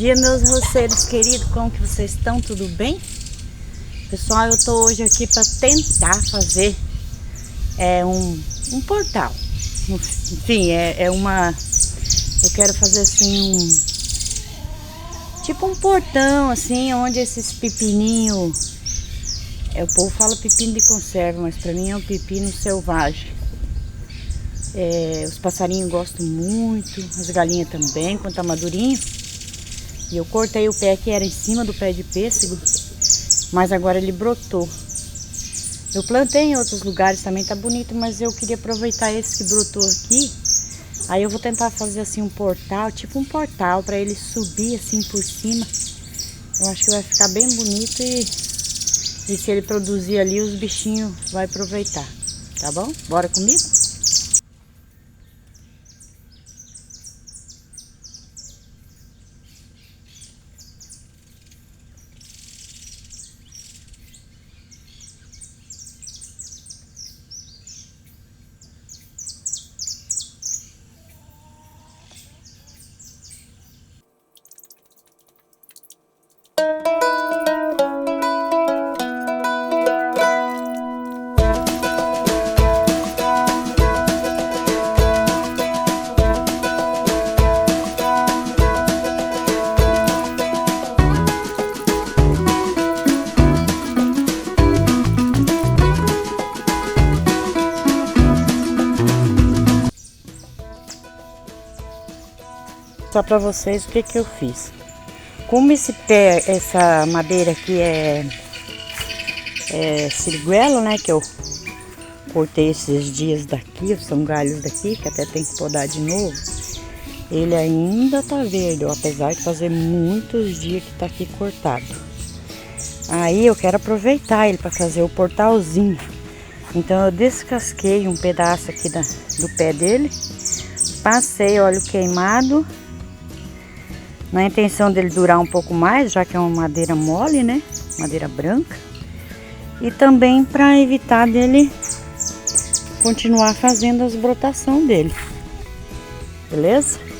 dia, meus roceiros queridos, como que vocês estão? Tudo bem? Pessoal, eu tô hoje aqui para tentar fazer um portal. Enfim, eu quero fazer assim tipo um portão assim, onde esses pepininhos, o povo fala pepino de conserva, mas para mim é um pepino selvagem. Os passarinhos gostam muito, as galinhas também, quando tá madurinho. E eu cortei o pé que era em cima do pé de pêssego, mas agora ele brotou. Eu plantei em outros lugares também, tá bonito, mas eu queria aproveitar esse que brotou aqui. Aí eu vou tentar fazer assim um portal, tipo um portal, para ele subir assim por cima. Eu acho que vai ficar bem bonito e se ele produzir ali, os bichinhos vão aproveitar. Tá bom? Bora comigo? Só para vocês o que eu fiz. Como essa madeira aqui é siriguela, né, que eu cortei esses dias daqui, são galhos daqui, que até tem que podar de novo. Ele ainda tá verde, ó, apesar de fazer muitos dias que tá aqui cortado. Aí eu quero aproveitar ele para fazer o portalzinho. Então eu descasquei um pedaço aqui do pé dele, passei óleo queimado, na intenção dele durar um pouco mais, já que é uma madeira mole, né? Madeira branca. E também para evitar dele continuar fazendo as brotações dele. Beleza?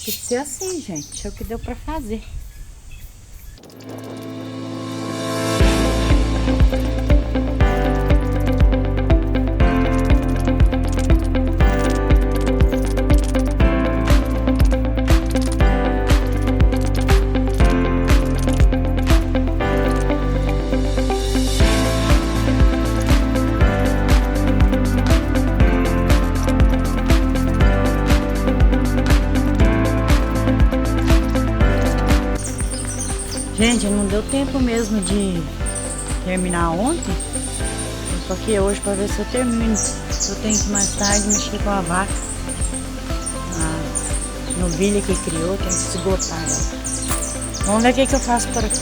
Tem que ser assim, gente. É o que deu pra fazer. Gente, não deu tempo mesmo de terminar ontem. Eu tô aqui hoje pra ver se eu termino. Eu tenho que mais tarde mexer com a vaca. A novilha que criou, tem que se esgotar ela. Vamos ver o que eu faço por aqui.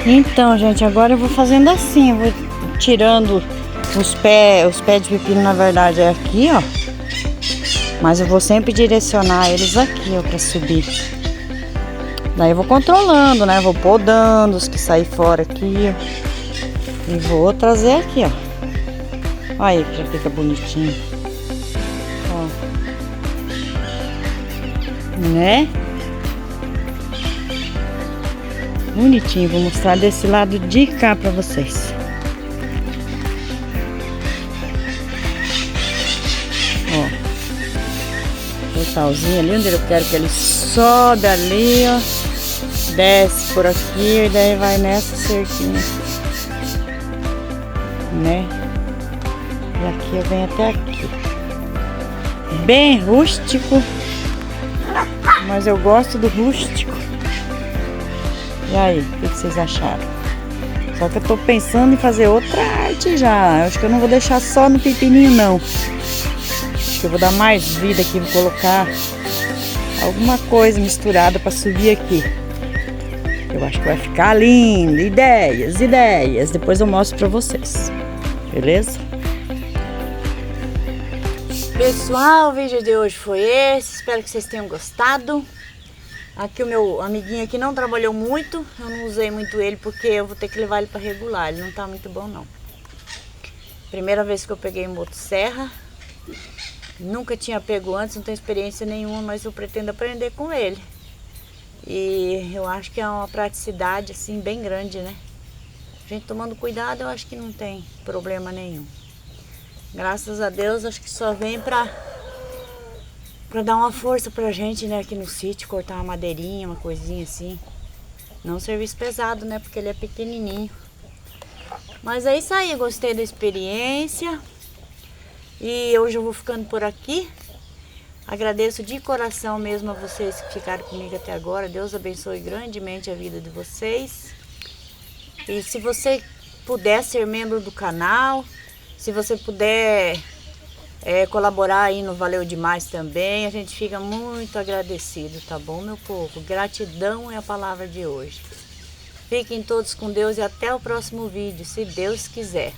Então, gente, agora eu vou fazendo assim, eu vou tirando os pés de pepino, na verdade é aqui, ó. Mas eu vou sempre direcionar eles aqui, ó, pra subir. Daí eu vou controlando, né? Vou podando os que saem fora aqui, ó. E vou trazer aqui, ó. Olha aí que já fica bonitinho. Ó. Né? Bonitinho, vou mostrar desse lado de cá pra vocês. Ó, portalzinho ali onde eu quero que ele sobe ali, ó, desce por aqui e daí vai nessa cerquinha, né? E aqui eu venho até aqui. Bem rústico, mas eu gosto do rústico. E aí, o que vocês acharam? Só que eu tô pensando em fazer outra arte já. Eu acho que eu não vou deixar só no pepininho, não. Acho que eu vou dar mais vida aqui. Vou colocar alguma coisa misturada pra subir aqui. Eu acho que vai ficar lindo. Ideias, ideias. Depois eu mostro pra vocês. Beleza? Pessoal, o vídeo de hoje foi esse. Espero que vocês tenham gostado. Aqui o meu amiguinho aqui não trabalhou muito, eu não usei muito ele porque eu vou ter que levar ele para regular, ele não tá muito bom não. Primeira vez que eu peguei motosserra, nunca tinha pego antes, não tenho experiência nenhuma, mas eu pretendo aprender com ele. E eu acho que é uma praticidade assim bem grande, né? A gente tomando cuidado, eu acho que não tem problema nenhum. Graças a Deus, acho que só vem pra dar uma força pra gente, né, aqui no sítio, cortar uma madeirinha, uma coisinha assim. Não serviço pesado, né, porque ele é pequenininho. Mas é isso aí, gostei da experiência. E hoje eu vou ficando por aqui. Agradeço de coração mesmo a vocês que ficaram comigo até agora. Deus abençoe grandemente a vida de vocês. E se você puder ser membro do canal, se você puder colaborar aí no Valeu Demais também, a gente fica muito agradecido, tá bom, meu povo? Gratidão é a palavra de hoje. Fiquem todos com Deus e até o próximo vídeo, se Deus quiser.